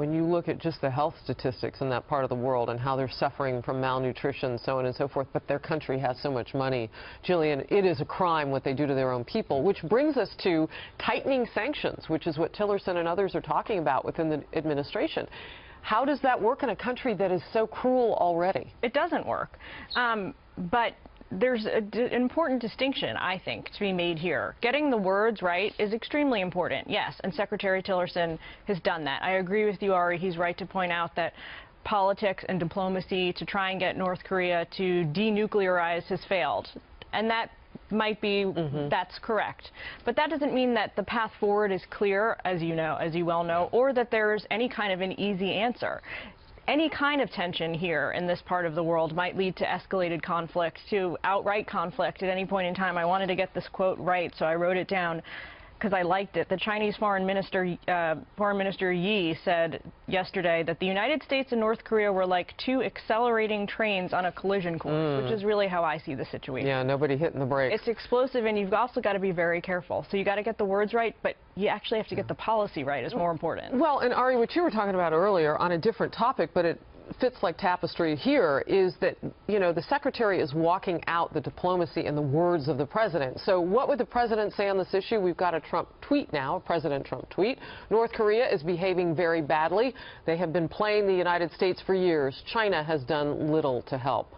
when you look at just the health statistics in that part of the world and how they're suffering from malnutrition, so on and so forth, but their country has so much money. Jillian, it is a crime what they do to their own people, which brings us to tightening sanctions, which is what Tillerson and others are talking about within the administration. How does that work in a country that is so cruel already? It doesn't work. But there's an important distinction, I think, to be made here. Getting the words right is extremely important, yes, and Secretary Tillerson has done that. I agree with you, Ari. He's right to point out that politics and diplomacy to try and get North Korea to denuclearize has failed. And that might be, that's correct. But that doesn't mean that the path forward is clear, as you know, as you well know, or that there's any kind of an easy answer. Any kind of tension here in this part of the world might lead to escalated conflict, to outright conflict at any point in time. I wanted to get this quote right, so I wrote it down because I liked it. The Chinese Foreign Minister Yi said yesterday that the United States and North Korea were like two accelerating trains on a collision course, which is really how I see the situation. Yeah, nobody hitting the brakes. It's explosive, and you've also got to be very careful. So you got to get the words right, but you actually have to get the policy right is more important. Well, and Ari, what you were talking about earlier on a different topic, but it fits like tapestry here, is that, you know, the secretary is walking out the diplomacy and the words of the president. So what would the president say on this issue? We've got a Trump tweet now, a President Trump tweet. North Korea is behaving very badly. They have been playing the United States for years. China has done little to help.